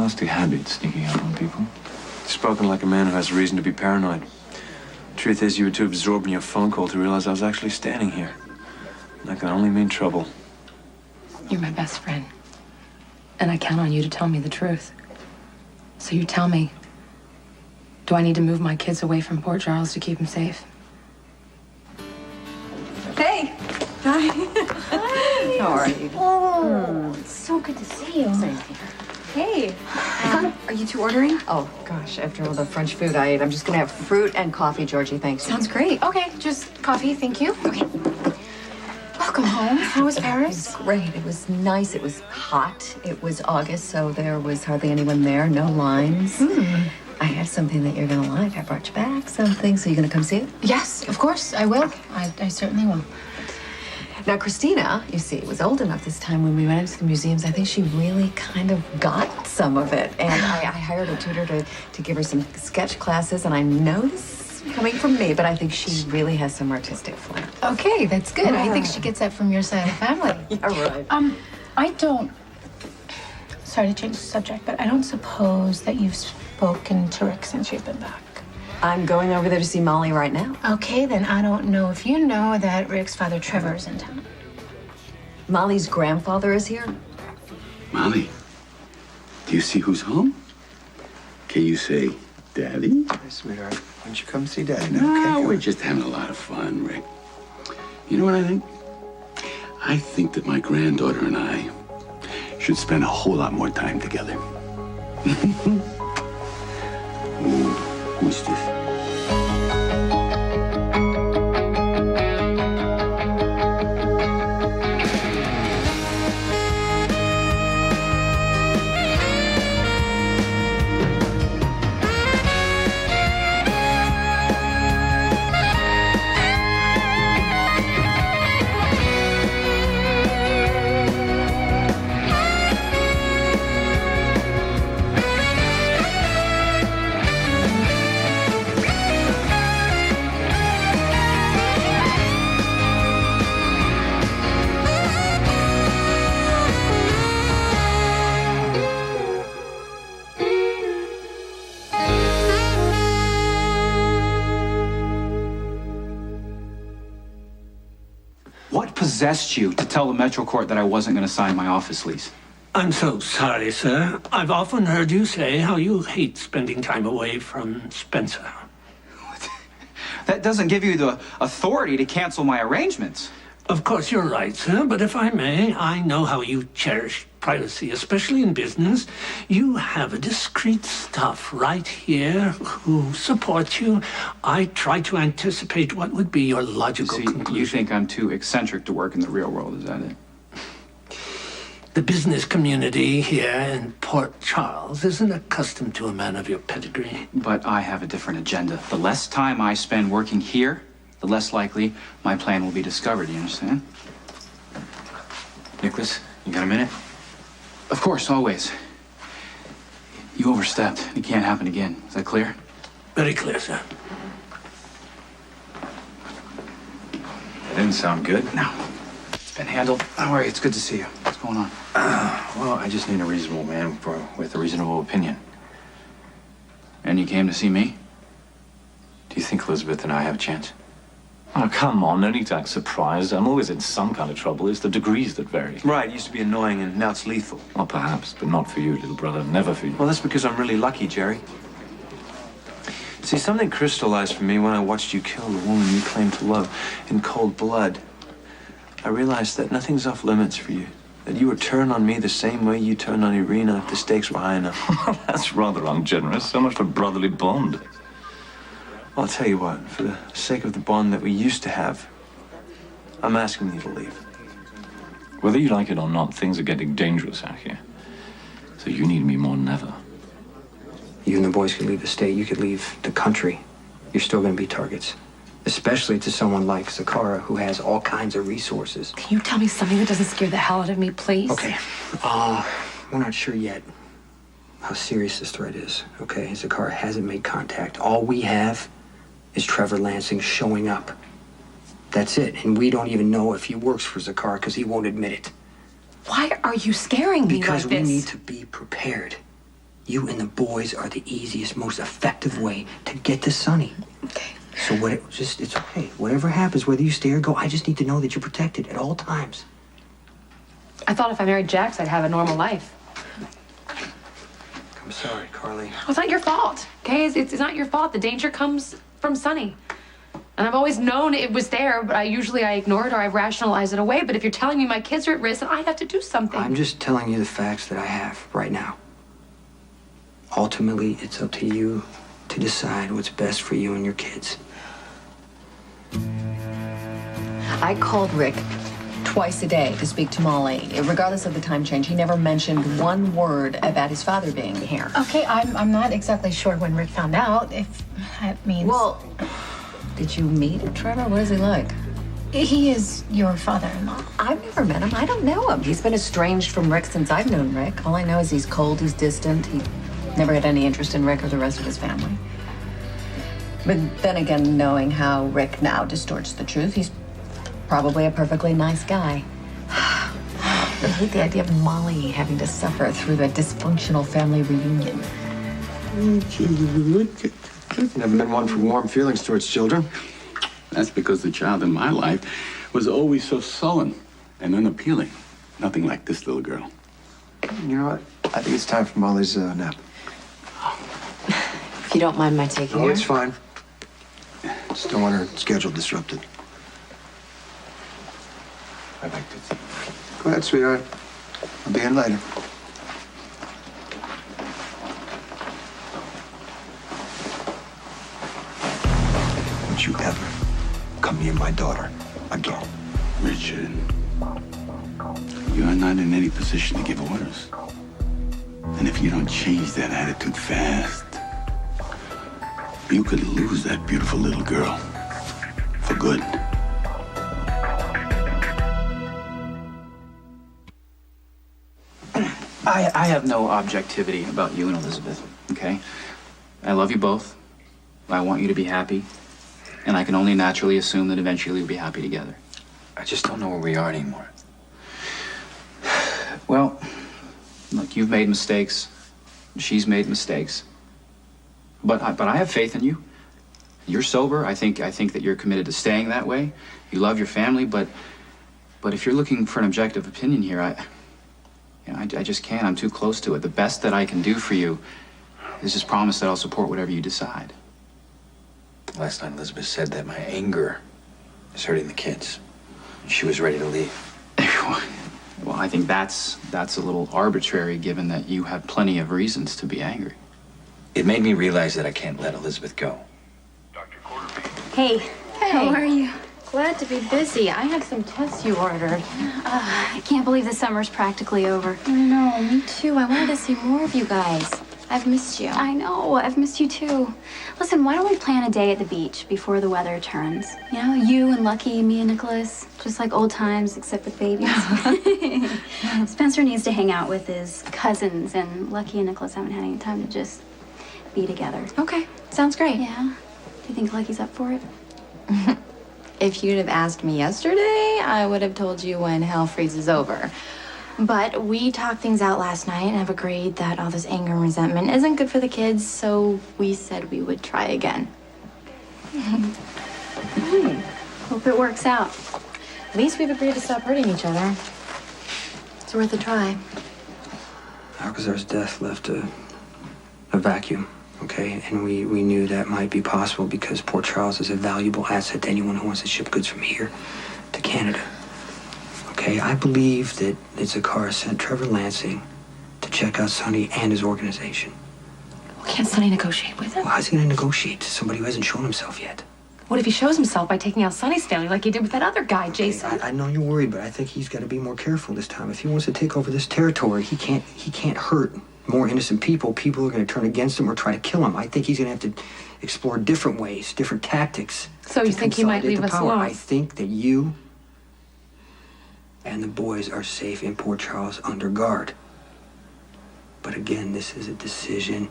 nasty habit, sneaking up on people. Spoken like a man who has reason to be paranoid. Truth is, you were too absorbed in your phone call to realize I was actually standing here. That can only mean trouble. You're my best friend. And I count on you to tell me the truth. So you tell me, do I need to move my kids away from Port Charles to keep them safe? Hey. Hi. Hi. How are you? Oh, it's so good to see you. Same here. Hey. Are you two ordering? Oh, gosh, after all the French food I ate, I'm just gonna have fruit and coffee, Georgie, thanks. Sounds great. Okay, just coffee, thank you. Okay. Welcome home. How was Paris? It was great. It was nice. It was hot. It was August, so there was hardly anyone there. No lines. I have something that you're gonna like. I brought you back something. So you gonna come see it? Yes, of course. I will. I certainly will. Now, Christina, you see, was old enough this time when we went into the museums. I think she really kind of got some of it. And I hired a tutor to give her some sketch classes. And I know this is coming from me, but I think she really has some artistic flair. Okay, that's good. I think she gets that from your side of the family. Yeah, right. I don't... Sorry to change the subject, but I don't suppose that you've spoken to Rick since you've been back. I'm going over there to see Molly right now. Okay, then I don't know if you know that Rick's father, Trevor, is in town. Molly's grandfather is here? Molly, do you see who's home? Can you say, Daddy? Hey, sweetheart, why don't you come see Daddy now? No, Okay, we're just having a lot of fun, Rick. You know what I think? I think that my granddaughter and I should spend a whole lot more time together. Ooh, who's this? What possessed you to tell the Metro Court that I wasn't going to sign my office lease? I'm so sorry, sir. I've often heard you say how you hate spending time away from Spencer. That doesn't give you the authority to cancel my arrangements. Of course, you're right, sir, but if I may, I know how you cherish privacy, especially in business. You have a discreet staff right here who support you. I try to anticipate what would be your logical conclusion. You think I'm too eccentric to work in the real world, is that it? The business community here in Port Charles isn't accustomed to a man of your pedigree. But I have a different agenda. The less time I spend working here, the less likely my plan will be discovered, you understand? Nicholas, you got a minute? Of course, always. You overstepped. It can't happen again. Is that clear? Very clear, sir. That didn't sound good. No. It's been handled. Don't worry, it's good to see you. What's going on? Well, I just need a reasonable man with a reasonable opinion. And you came to see me? Do you think Elizabeth and I have a chance? Oh, come on, no need to act surprised. I'm always in some kind of trouble. It's the degrees that vary. Right, it used to be annoying and now it's lethal. Well, perhaps, but not for you, little brother. Never for you. Well, that's because I'm really lucky, Jerry. See, something crystallized for me when I watched you kill the woman you claim to love in cold blood. I realized that nothing's off limits for you. That you would turn on me the same way you turn on Irina if the stakes were high enough. That's rather ungenerous. So much for brotherly bond. I'll tell you what, for the sake of the bond that we used to have, I'm asking you to leave. Whether you like it or not, things are getting dangerous out here. So you need me more than ever. You and the boys could leave the state, you could leave the country. You're still going to be targets. Especially to someone like Zakara, who has all kinds of resources. Can you tell me something that doesn't scare the hell out of me, please? Okay. We're not sure yet how serious this threat is, okay? Zakara hasn't made contact. All we have is Trevor Lansing showing up. That's it. And we don't even know if he works for Zakara because he won't admit it. Why are you scaring me Because like this? we need to be prepared. You and the boys are the easiest, most effective way to get to Sonny. Okay. So it's okay. Whatever happens, whether you stay or go, I just need to know that you're protected at all times. I thought if I married Jax, I'd have a normal life. I'm sorry, Carly. Well, it's not your fault, okay? It's not your fault. The danger comes from Sonny. And I've always known it was there, but I ignore it or I rationalize it away. But if you're telling me my kids are at risk, then I have to do something. I'm just telling you the facts that I have right now. Ultimately, it's up to you to decide what's best for you and your kids. I called Rick twice a day to speak to Molly. Regardless of the time change, he never mentioned one word about his father being here. Okay, I'm not exactly sure when Rick found out, if that means... Well, did you meet Trevor? What is he like? He is your father-in-law. I've never met him. I don't know him. He's been estranged from Rick since I've known Rick. All I know is he's cold, he's distant. He never had any interest in Rick or the rest of his family. But then again, knowing how Rick now distorts the truth, he's probably a perfectly nice guy. I hate the idea of Molly having to suffer through a dysfunctional family reunion. Never been one for warm feelings towards children. That's because the child in my life was always so sullen and unappealing. Nothing like this little girl. You know what? I think it's time for Molly's nap. If you don't mind my taking Oh, her. it's fine. Just don't want her schedule disrupted. I'd like to. Go ahead, sweetheart. I'll be in later. Don't you ever come near my daughter again. Richard, you are not in any position to give orders. And if you don't change that attitude fast, you could lose that beautiful little girl for good. I have no objectivity about you and Elizabeth, okay? I love you both. I want you to be happy. And I can only naturally assume that eventually you'll be happy together. I just don't know where we are anymore. Well, look, you've made mistakes. She's made mistakes. But I have faith in you. You're sober. I think that you're committed to staying that way. You love your family, but if you're looking for an objective opinion here, I just can't. I'm too close to it. The best that I can do for you is just promise that I'll support whatever you decide. Last night, Elizabeth said that my anger is hurting the kids. She was ready to leave. Well, I think that's a little arbitrary, given that you have plenty of reasons to be angry. It made me realize that I can't let Elizabeth go. Hey. How are you? Glad to be busy. I have some tests you ordered. I can't believe the summer's practically over. I know, me too. I wanted to see more of you guys. I've missed you. I know, I've missed you too. Listen, why don't we plan a day at the beach before the weather turns? You know, you and Lucky, me and Nicholas, just like old times, except with babies. Spencer needs to hang out with his cousins, and Lucky and Nicholas haven't had any time to just be together. Okay, sounds great. Yeah? Do you think Lucky's up for it? If you'd have asked me yesterday, I would have told you when hell freezes over. But we talked things out last night and have agreed that all this anger and resentment isn't good for the kids, so we said we would try again. Hope it works out. At least we've agreed to stop hurting each other. It's worth a try. Alcazar's death left a vacuum, okay? And we knew that might be possible because Port Charles is a valuable asset to anyone who wants to ship goods from here to Canada. Okay, I believe that Zakar sent Trevor Lansing to check out Sonny and his organization. Well, can't Sonny negotiate with him? Well, how's he going to negotiate to somebody who hasn't shown himself yet? What if he shows himself by taking out Sonny's family like he did with that other guy, Jason? I know you're worried, but I think he's got to be more careful this time. If he wants to take over this territory, he can't hurt more innocent people. People are going to turn against him or try to kill him. I think he's going to have to explore different ways, different tactics. So you think he might leave us alone? I think that you and the boys are safe in Port Charles under guard. But again, this is a decision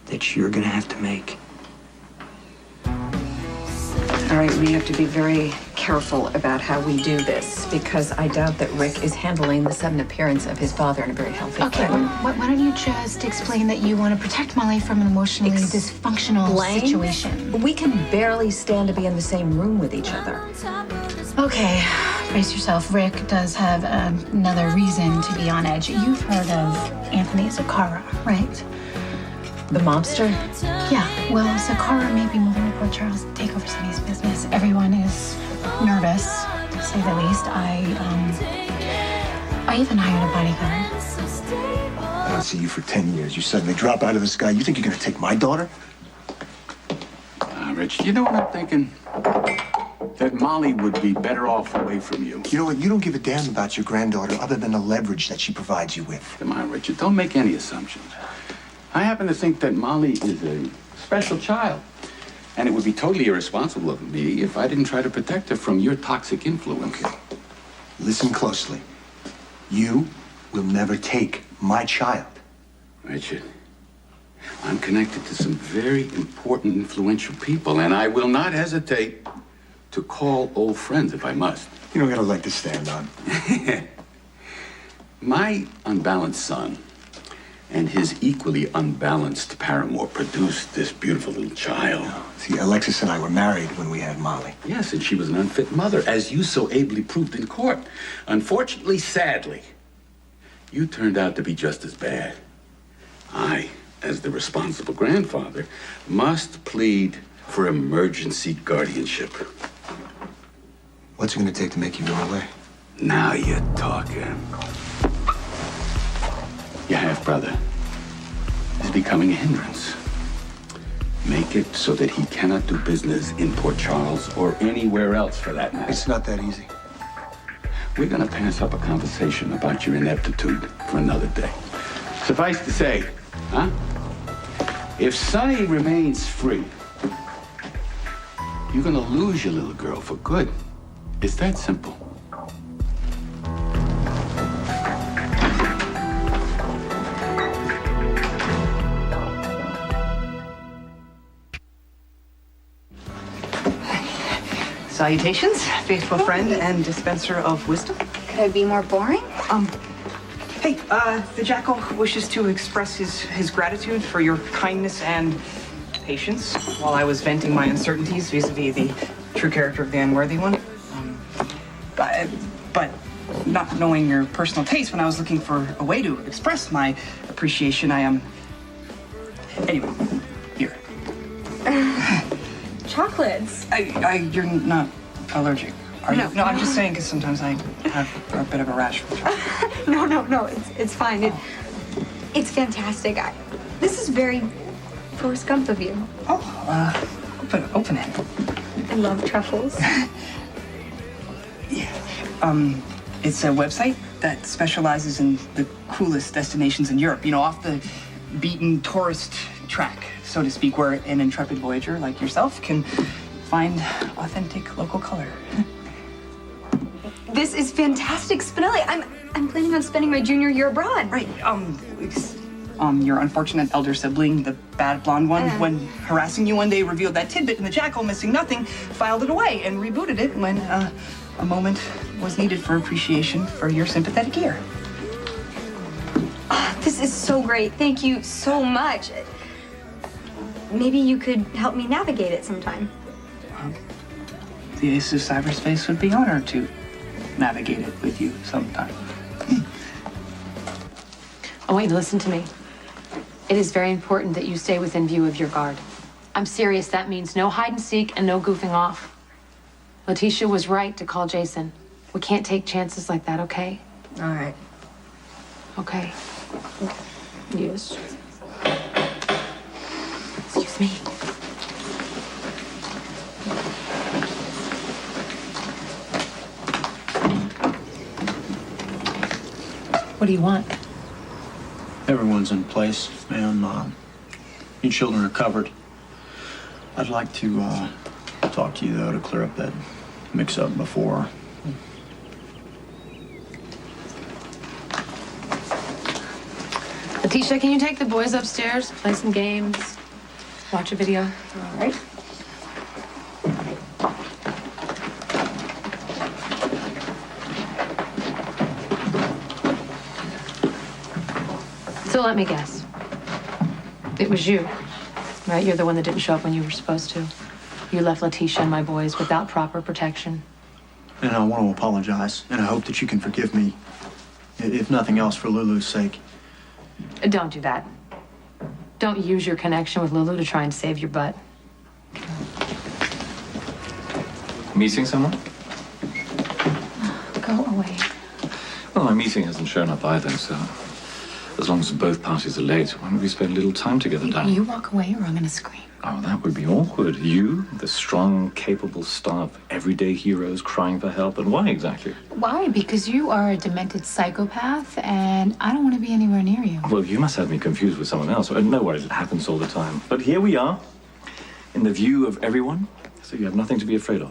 that you're going to have to make. All right, we have to be very careful careful about how we do this because I doubt that Rick is handling the sudden appearance of his father in a very healthy way. Okay, why don't you just explain that you want to protect Molly from an emotionally dysfunctional situation? We can barely stand to be in the same room with each other. Okay, brace yourself. Rick does have another reason to be on edge. You've heard of Anthony Zakara, right? The mobster? Yeah, well, Zakara may be moving to Port Charles to take over Sonny's business. Everyone is nervous, to say the least. I even hired a bodyguard. I don't see you for 10 years. You suddenly drop out of the sky. You think you're gonna take my daughter? Rich, you know what I'm thinking? That Molly would be better off away from you. You know what? You don't give a damn about your granddaughter other than the leverage that she provides you with. Come on, Richard, don't make any assumptions. I happen to think that Molly is a special child. And it would be totally irresponsible of me if I didn't try to protect her from your toxic influence. Okay. Listen closely. You will never take my child. Richard, I'm connected to some very important, influential people, and I will not hesitate to call old friends if I must. You don't got a leg to stand on. My unbalanced son and his equally unbalanced paramour produced this beautiful little child. See, Alexis and I were married when we had Molly. Yes, and she was an unfit mother, as you so ably proved in court. Unfortunately, sadly, you turned out to be just as bad. I, as the responsible grandfather, must plead for emergency guardianship. What's it gonna take to make you go away? Now you're talking. Your half-brother is becoming a hindrance. Make it so that he cannot do business in Port Charles or anywhere else for that matter. It's not that easy. We're gonna pass up a conversation about your ineptitude for another day. Suffice to say, if Sonny remains free, you're gonna lose your little girl for good. It's that simple. Salutations, faithful friend and dispenser of wisdom. Could I be more boring? Hey, the Jackal wishes to express his gratitude for your kindness and patience while I was venting my uncertainties vis-a-vis the true character of the unworthy one. But not knowing your personal taste, when I was looking for a way to express my appreciation, Anyway, here. Chocolates. You're not allergic, are you? No, I'm just saying because sometimes I have a bit of a rash from chocolate. No, it's fine. It's fantastic. This is very Forrest Gump of you. Oh, open it. I love truffles. It's a website that specializes in the coolest destinations in Europe. You know, off the beaten tourist track, so to speak, where an intrepid voyager like yourself can find authentic local color. This is fantastic, Spinelli. I'm planning on spending my junior year abroad. Right. Your unfortunate elder sibling, the bad blonde one, when harassing you one day, revealed that tidbit, and the Jackal, missing nothing, filed it away and rebooted it when a moment was needed for appreciation for your sympathetic ear. This is so great. Thank you so much. Maybe you could help me navigate it sometime. The Ace of Cyberspace would be honored to navigate it with you sometime. I want you to listen to me. It is very important that you stay within view of your guard. I'm serious. That means no hide and seek and no goofing off. Letitia was right to call Jason. We can't take chances like that, okay? All right. Okay. Yes. Excuse me. What do you want? Everyone's in place, and your children are covered. I'd like to talk to you, though, to clear up that mix-up before. Letitia, can you take the boys upstairs, play some games, watch a video? All right. So let me guess. It was you, right? You're the one that didn't show up when you were supposed to. You left Letitia and my boys without proper protection. And I want to apologize, and I hope that you can forgive me, if nothing else, for Lulu's sake. Don't do that. Don't use your connection with Lulu to try and save your butt. Meeting someone? Go away. Well, my meeting hasn't shown up either, so as long as both parties are late, why don't we spend a little time together, darling? You walk away or I'm gonna scream. Oh, that would be awkward. You, the strong, capable star of everyday heroes crying for help, and why exactly? Why? Because you are a demented psychopath and I don't want to be anywhere near you. Well, you must have me confused with someone else. No worries, it happens all the time. But here we are, in the view of everyone, so you have nothing to be afraid of.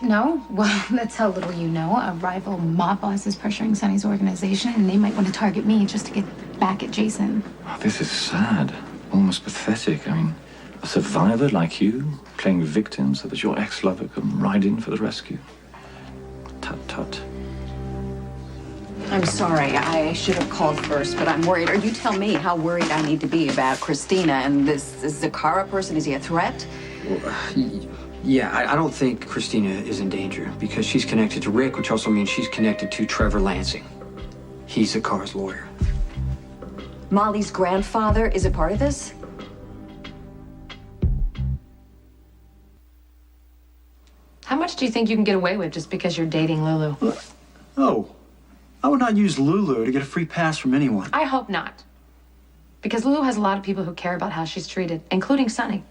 No? Well, that's how little you know. A rival mob boss is pressuring Sonny's organization and they might want to target me just to get back at Jason. Oh, this is sad, almost pathetic. I mean, a survivor like you, playing victim so that your ex-lover can ride in for the rescue. Tut tut. I'm sorry, I should have called first, but I'm worried. Or you tell me how worried I need to be about Christina and this Zakara person. Is he a threat? Yeah, I don't think Christina is in danger because she's connected to Rick, which also means she's connected to Trevor Lansing. He's Zakara's lawyer. Molly's grandfather is a part of this? How much do you think you can get away with just because you're dating Lulu? Oh, I would not use Lulu to get a free pass from anyone. I hope not. Because Lulu has a lot of people who care about how she's treated, including Sonny.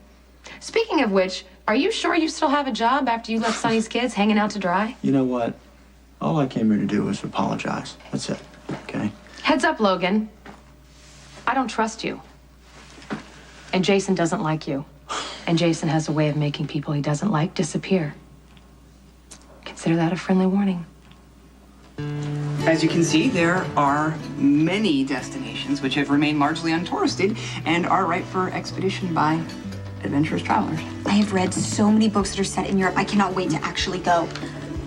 Speaking of which, are you sure you still have a job after you left Sonny's kids hanging out to dry? You know what? All I came here to do was apologize. That's it, okay? Heads up, Logan. I don't trust you. And Jason doesn't like you. And Jason has a way of making people he doesn't like disappear. Consider that a friendly warning. As you can see, there are many destinations which have remained largely untouristed and are ripe for expedition by adventurous travelers. I have read so many books that are set in Europe. I cannot wait to actually go.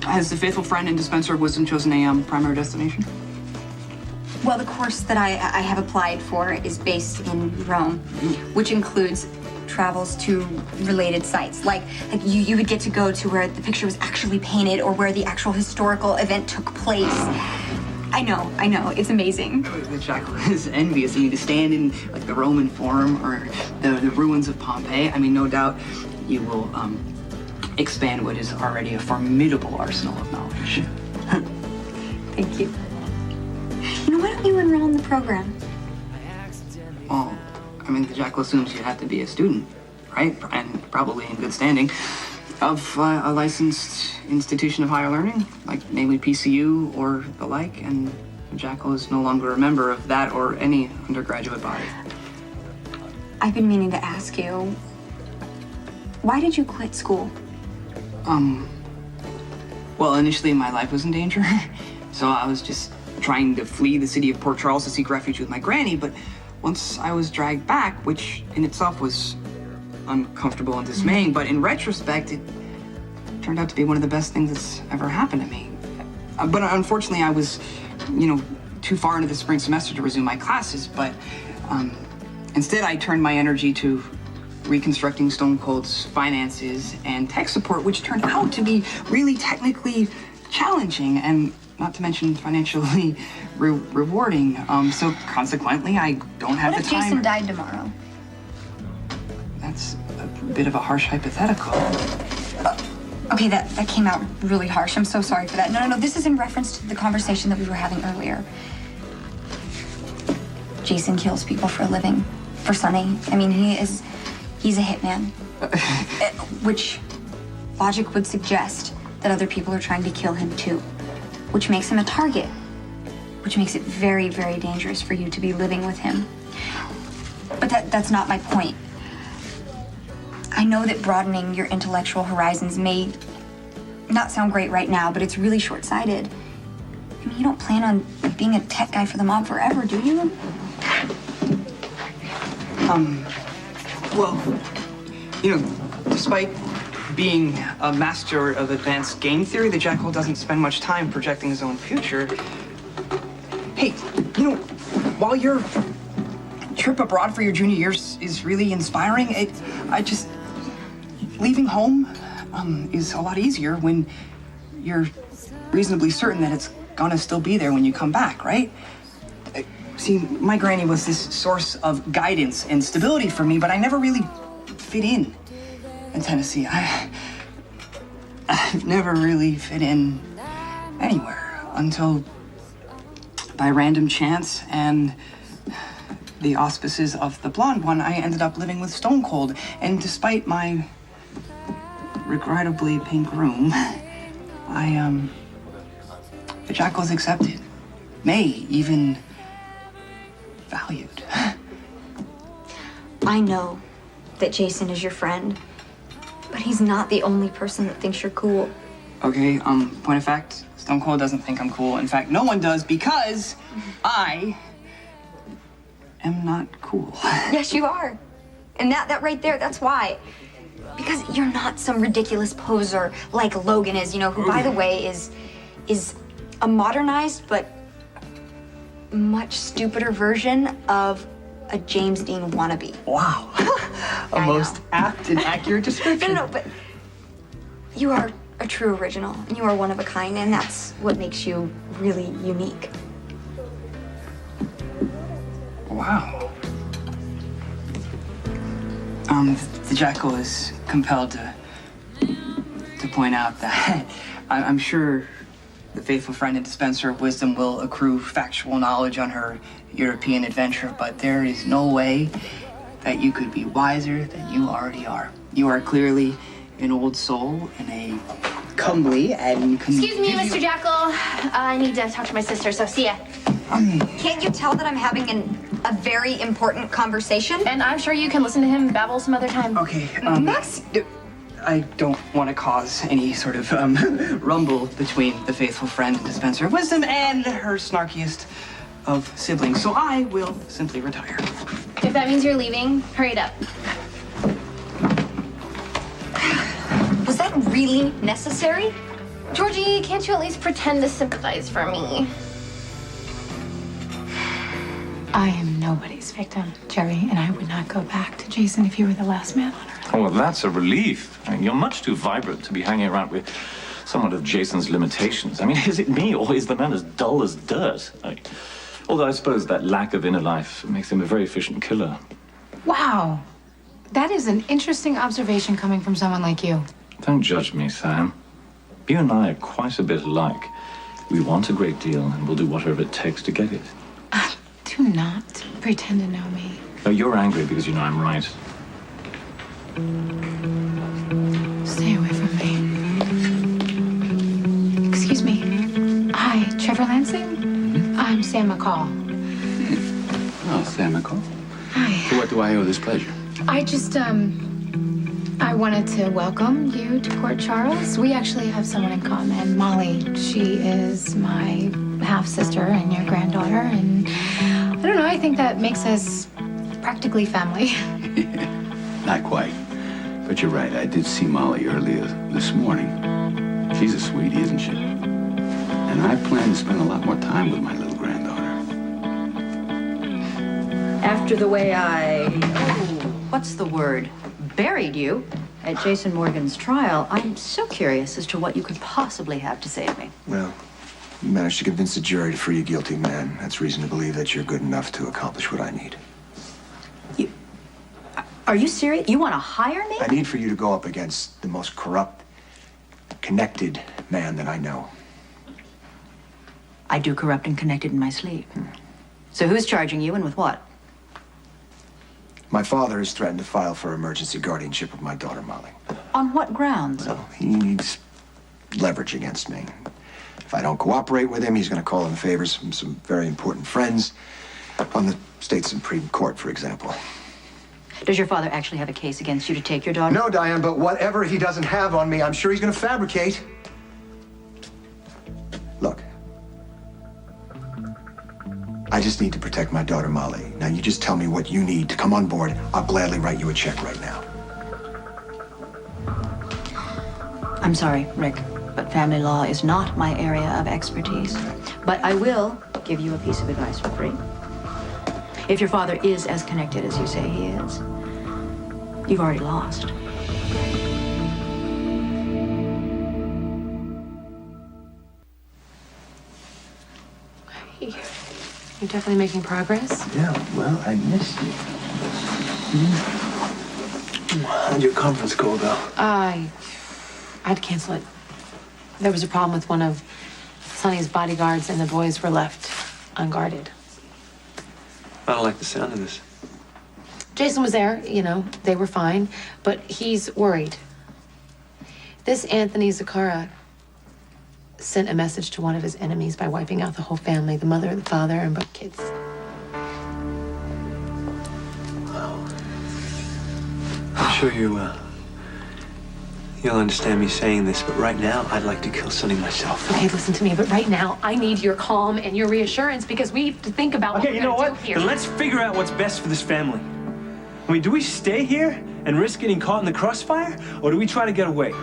Has the faithful friend and dispenser of wisdom chosen a primary destination? Well, the course that I have applied for is based in Rome, which includes travels to related sites. Like you would get to go to where the picture was actually painted or where the actual historical event took place. I know, it's amazing. The Jackal is envious of you to stand in like the Roman Forum or the ruins of Pompeii. I mean, no doubt you will expand what is already a formidable arsenal of knowledge. Thank you. You know, why don't you enroll in the program? Well, I mean, the Jackal assumes you have to be a student, right? And probably in good standing of a licensed institution of higher learning, like namely PCU or the like, and the Jackal is no longer a member of that or any undergraduate body. I've been meaning to ask you, why did you quit school? Well, initially my life was in danger, so I was just trying to flee the city of Port Charles to seek refuge with my granny, but once I was dragged back, which in itself was uncomfortable and dismaying, but in retrospect, it turned out to be one of the best things that's ever happened to me. But unfortunately, I was, too far into the spring semester to resume my classes, but instead I turned my energy to reconstructing Stone Cold's finances and tech support, which turned out to be really technically challenging and not to mention financially rewarding. So consequently, I don't have the time. What if Jason died tomorrow? That's a bit of a harsh hypothetical. Okay, that came out really harsh. I'm so sorry for that. No. This is in reference to the conversation that we were having earlier. Jason kills people for a living. For Sonny. I mean, he's a hitman. Which logic would suggest that other people are trying to kill him too. Which makes him a target. Which makes it very, very dangerous for you to be living with him. But that's not my point. I know that broadening your intellectual horizons may not sound great right now, but it's really short-sighted. I mean, you don't plan on being a tech guy for the mob forever, do you? Well, despite being a master of advanced game theory, the Jackal doesn't spend much time projecting his own future. Hey, while you're trip abroad for your junior year is really inspiring. Leaving home is a lot easier when you're reasonably certain that it's gonna still be there when you come back, right? See, my granny was this source of guidance and stability for me, but I never really fit in Tennessee. I never really fit in anywhere until, by random chance and the auspices of the blonde one, I ended up living with Stone Cold. And despite my regrettably pink room, the Jackal's accepted. May, even valued. I know that Jason is your friend, but he's not the only person that thinks you're cool. Okay, point of fact, Stone Cold doesn't think I'm cool. In fact, no one does because I am not cool. Yes, you are. And that right there, that's why. Because you're not some ridiculous poser like Logan is, who, by the way, is a modernized but much stupider version of a James Dean wannabe. Wow. A most apt and accurate description. No, but you are a true original, and you are one of a kind, and that's what makes you really unique. Wow. The Jackal is compelled to point out that I'm sure the faithful friend and dispenser of wisdom will accrue factual knowledge on her European adventure, but there is no way that you could be wiser than you already are. You are clearly an old soul in a comely and... Excuse me, Mr. Jackal. I need to talk to my sister, so see ya. Can't you tell that I'm having a very important conversation? And I'm sure you can listen to him babble some other time. Okay, Max! I don't want to cause any sort of rumble between the faithful friend and dispenser of wisdom and her snarkiest of siblings, so I will simply retire. If that means you're leaving, hurry it up. Was that really necessary? Georgie, can't you at least pretend to sympathize for me? I am nobody's victim, Jerry, and I would not go back to Jason if you were the last man on earth. Oh, well, that's a relief. I mean, you're much too vibrant to be hanging around with someone of Jason's limitations. I mean, is it me, or is the man as dull as dirt? Although I suppose that lack of inner life makes him a very efficient killer. Wow. That is an interesting observation coming from someone like you. Don't judge me, Sam. You and I are quite a bit alike. We want a great deal, and we'll do whatever it takes to get it. Do not pretend to know me. No, you're angry because you know I'm right. Stay away from me. Excuse me. Hi, Trevor Lansing? I'm Sam McCall. Oh, Sam McCall. Hi. To what do I owe this pleasure? I just, I wanted to welcome you to Port Charles. We actually have someone in common, Molly. She is my half-sister and your granddaughter, and I don't know, I think that makes us practically family. Not quite. But you're right, I did see Molly earlier this morning. She's a sweetie, isn't she? And I plan to spend a lot more time with my little granddaughter. After the way what's the word, buried you at Jason Morgan's trial, I'm so curious as to what you could possibly have to say to me. Well, you managed to convince the jury to free a guilty man. That's reason to believe that you're good enough to accomplish what I need. Are you serious? You want to hire me? I need for you to go up against the most corrupt, connected man that I know. I do corrupt and connected in my sleep. So who's charging you and with what? My father has threatened to file for emergency guardianship of my daughter, Molly. On what grounds? Well, he needs leverage against me. If I don't cooperate with him, he's going to call in favors from some very important friends on the state Supreme Court, for example. Does your father actually have a case against you to take your daughter? No, Diane, but whatever he doesn't have on me, I'm sure he's going to fabricate. Look, I just need to protect my daughter, Molly. Now, you just tell me what you need to come on board. I'll gladly write you a check right now. I'm sorry, Rick, but family law is not my area of expertise. But I will give you a piece of advice for free. If your father is as connected as you say he is, you've already lost. You're definitely making progress. Yeah, well, I missed you. How'd your conference go, though? I had to cancel it. There was a problem with one of Sonny's bodyguards, and the boys were left unguarded. I don't like the sound of this. Jason was there, they were fine, but he's worried. This Anthony Zakara sent a message to one of his enemies by wiping out the whole family, the mother, the father, and both kids. I'm sure you'll understand me saying this, but right now, I'd like to kill Sonny myself. Okay, listen to me, but right now, I need your calm and your reassurance because we have to think about what Okay, we're you know gonna what? do here. Then let's figure out what's best for this family. I mean, do we stay here and risk getting caught in the crossfire, or do we try to get away?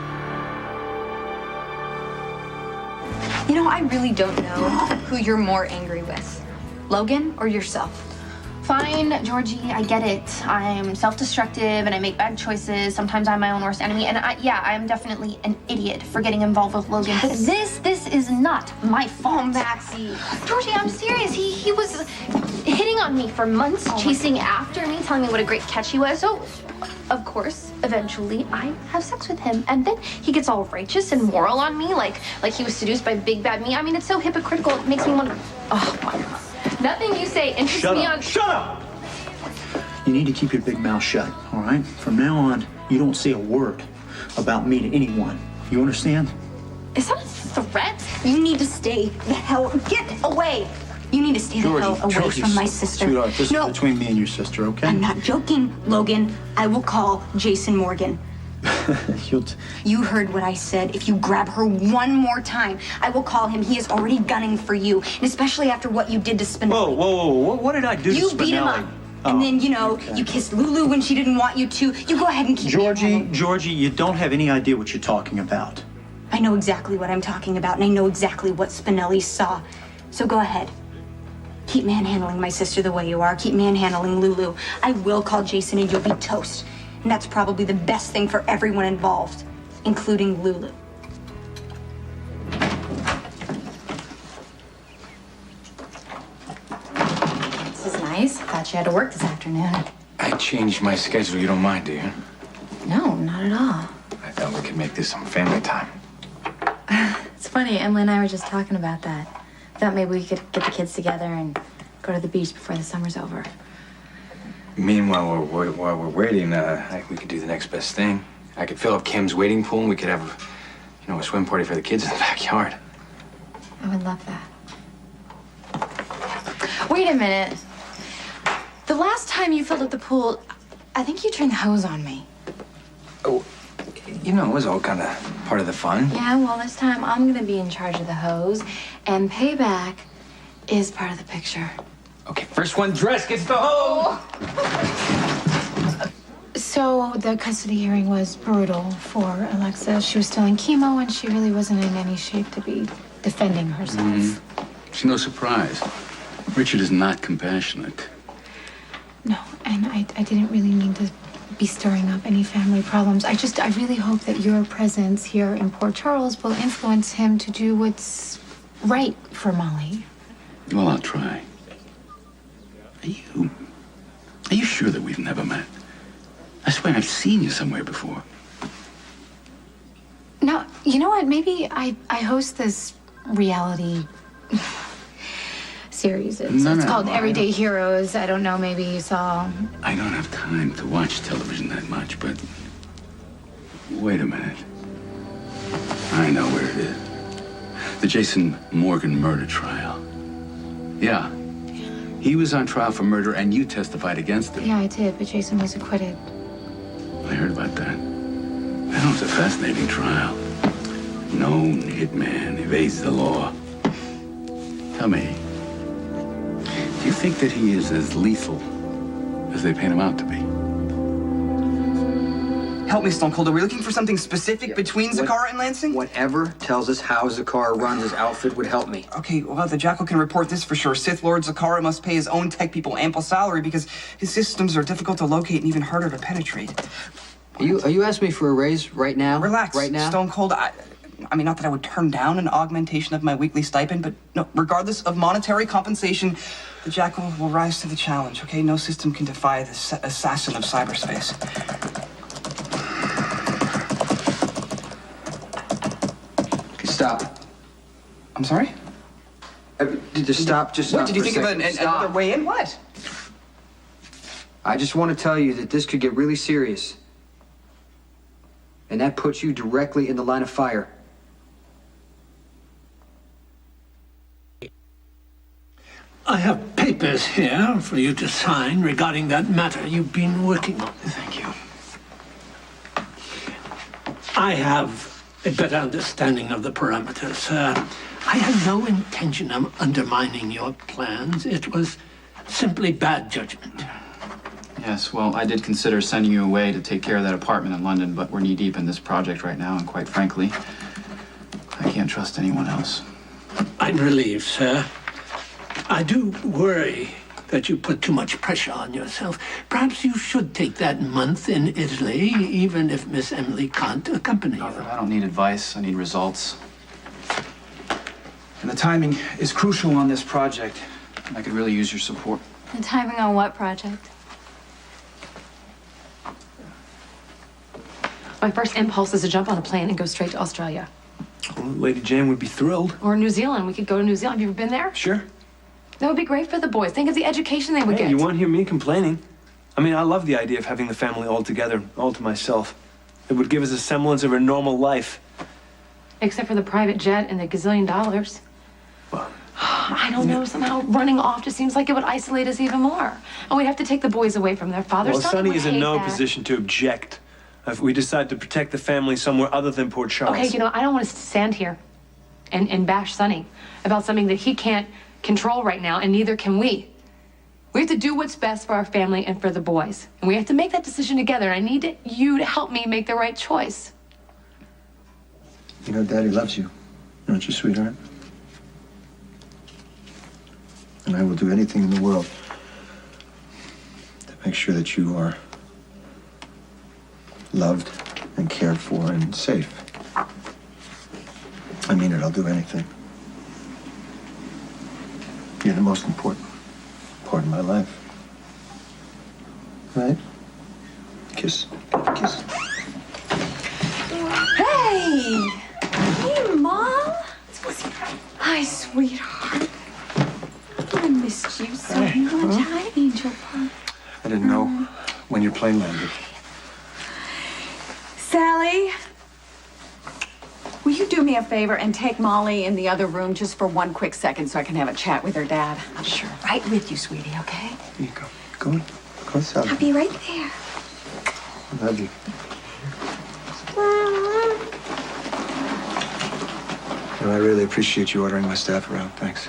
I really don't know who you're more angry with, Logan or yourself. Fine, Georgie, I get it. I'm self-destructive and I make bad choices. Sometimes I'm my own worst enemy. And I'm definitely an idiot for getting involved with Logan. But this is not my fault. Maxie. Georgie, I'm serious. He was hitting on me for months, chasing after me, telling me what a great catch he was. So, of course, eventually I have sex with him. And then he gets all righteous and moral on me, like he was seduced by big bad me. I mean, it's so hypocritical. It makes me want to... Oh, my God. Nothing you say interests me on... Shut up! You need to keep your big mouth shut, all right? From now on, you don't say a word about me to anyone. You understand? Is that a threat? You need to stay the hell... Get away! You need to stay the hell away from my sister. Sweetheart, this is between me and your sister, okay? I'm not joking, Logan. I will call Jason Morgan. You heard what I said. If you grab her one more time, I will call him. He is already gunning for you, and especially after what you did to Spinelli. Whoa. What did I do to Spinelli? You beat him up. And then, you kissed Lulu when she didn't want you to. You go ahead and keep Georgie, you don't have any idea what you're talking about. I know exactly what I'm talking about, and I know exactly what Spinelli saw. So go ahead. Keep manhandling my sister the way you are. Keep manhandling Lulu. I will call Jason and you'll be toast. And that's probably the best thing for everyone involved, including Lulu. This is nice. Thought you had to work this afternoon. I changed my schedule. You don't mind, do you? No, not at all. I thought we could make this some family time. It's funny, Emily and I were just talking about that. Thought maybe we could get the kids together and go to the beach before the summer's over. Meanwhile, while we're waiting, we could do the next best thing. I could fill up Kim's wading pool, and we could have, a swim party for the kids in the backyard. I would love that. Wait a minute. The last time you filled up the pool, I think you turned the hose on me. Oh, it was all kind of part of the fun. Yeah, well, this time I'm gonna be in charge of the hose, and payback is part of the picture. Okay, first one dressed gets the hose. So the custody hearing was brutal for Alexa. She was still in chemo, and she really wasn't in any shape to be defending herself. It's no surprise. Richard is not compassionate. No, and I didn't really mean to be stirring up any family problems. I really hope that your presence here in Port Charles will influence him to do what's right for Molly. Well, I'll try. Are you sure that we've never met? I swear I've seen you somewhere before. No, you know what? Maybe I host this reality series. It's called Everyday Heroes. I don't know, maybe you saw... I don't have time to watch television that much, but... Wait a minute. I know where it is. The Jason Morgan murder trial. Yeah. He was on trial for murder, and you testified against him. Yeah, I did, but Jason was acquitted. I heard about that. That was a fascinating trial. Known hitman evades the law. Tell me, do you think that he is as lethal as they paint him out to be? Help me, Stone Cold. Are we looking for something specific between Zakara and Lansing? Whatever tells us how Zakara runs his outfit would help me. Okay, well, the Jackal can report this for sure. Sith Lord Zakara must pay his own tech people ample salary because his systems are difficult to locate and even harder to penetrate. Are you asking me for a raise right now? Relax. Right now? Stone Cold, I mean, not that I would turn down an augmentation of my weekly stipend, but no, regardless of monetary compensation, the Jackal will rise to the challenge, okay? No system can defy the assassin of cyberspace. Okay, stop. I'm sorry? Just stop. What, did you think of another way in? What? I just want to tell you that this could get really serious. And that puts you directly in the line of fire. I have papers here for you to sign regarding that matter you've been working on. Thank you. I have a better understanding of the parameters. I had no intention of undermining your plans. It was simply bad judgment. Yes, well, I did consider sending you away to take care of that apartment in London, but we're knee-deep in this project right now, and quite frankly, I can't trust anyone else. I'm relieved, sir. I do worry that you put too much pressure on yourself. Perhaps you should take that month in Italy, even if Miss Emily can't accompany you. I don't need advice, I need results. And the timing is crucial on this project. I could really use your support. The timing on what project? My first impulse is to jump on a plane and go straight to Australia. Well, Lady Jane would be thrilled. Or New Zealand. We could go to New Zealand. Have you ever been there? Sure. That would be great for the boys. Think of the education they would Hey, get. you won't hear me complaining. I mean, I love the idea of having the family all together, all to myself. It would give us a semblance of a normal life. Except for the private jet and the gazillion dollars. Well, I don't know. Somehow running off just seems like it would isolate us even more. And we'd have to take the boys away from their father. well, Sonny would is in hate no that. position to object if we decide to protect the family somewhere other than Port Charles. Okay, you know, I don't want to stand here and bash Sonny about something that he can't control right now, and neither can we. We have to do what's best for our family and for the boys. And we have to make that decision together. And I need you to help me make the right choice. You know, Daddy loves you, don't you, sweetheart? And I will do anything in the world to make sure that you are loved and cared for and safe. I mean it, I'll do anything. You're the most important part of my life. Right? Kiss. Kiss. Hey! Hey, Mom! Hi, sweetheart. I missed you so much. Hi, Angel Pie. I didn't know when your plane landed. Sally, will you do me a favor and take Molly in the other room just for one quick second so I can have a chat with her dad? I'm sure. Right with you, sweetie, okay? Here you go. Go. Go, Sally. I'll be right there. I love you. You know, I really appreciate you ordering my staff around. Thanks.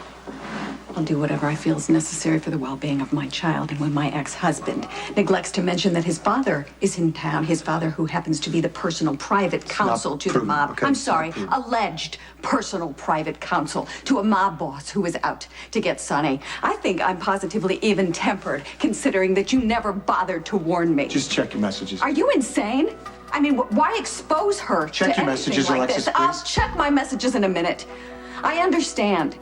I'll do whatever I feel is necessary for the well-being of my child. And when my ex-husband neglects to mention that his father is in town, his father who happens to be the personal private counsel to the mob. okay? I'm sorry, alleged personal private counsel to a mob boss who is out to get Sonny. I think I'm positively even-tempered, considering that you never bothered to warn me. Just check your messages. Are you insane? I mean, why expose her Check to your anything messages, like Alexis, this? please. I'll check my messages in a minute. I understand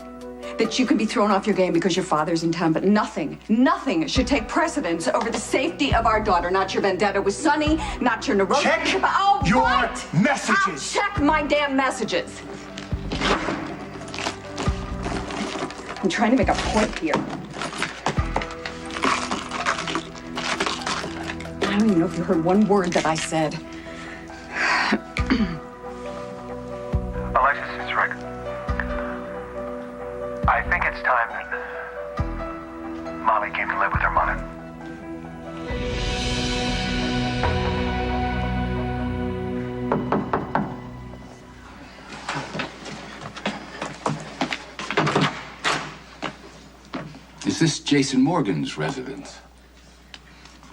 that you can be thrown off your game because your father's in town, but nothing should take precedence over the safety of our daughter. Not your vendetta with Sonny, not your neurosis. Check oh, your what? messages. I'll check my damn messages. I'm trying to make a point here. I don't even know if you heard one word that I said. Alexis, it's Rick. I think it's time that Molly came to live with her mother. Is this Jason Morgan's residence?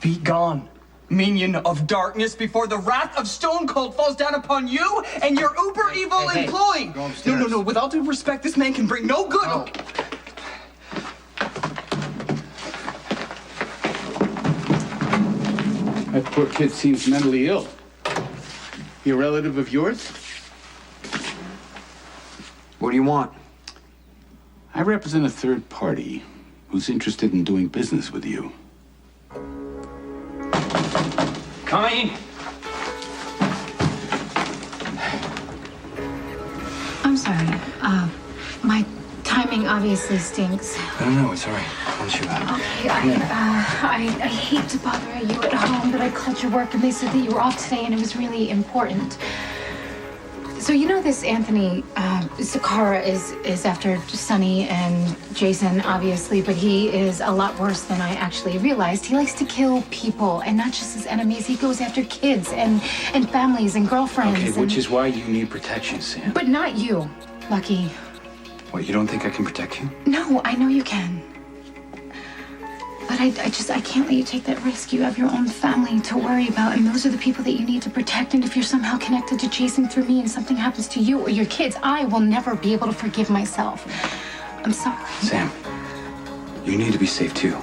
Be gone. Minion of darkness, before the wrath of Stone Cold falls down upon you and your uber evil employee. Go upstairs. No. With all due respect, this man can bring no good. No. That poor kid seems mentally ill. He a relative of yours? What do you want? I represent a third party who's interested in doing business with you. Coming. I'm sorry. My timing obviously stinks. I don't know. It's all right. Why don't you Okay, I hate to bother you at home, but I called your work and they said that you were off today and it was really important. So you know this Anthony Sakara is after Sonny and Jason, obviously, but he is a lot worse than I actually realized. He likes to kill people, and not just his enemies. He goes after kids and families and girlfriends. Okay, which is why you need protection, Sam. But not you, Lucky. What, you don't think I can protect you? No, I know you can. But I can't let you take that risk. You have your own family to worry about, and those are the people that you need to protect. And if you're somehow connected to Jason through me and something happens to you or your kids, I will never be able to forgive myself. I'm sorry. Sam, you need to be safe too.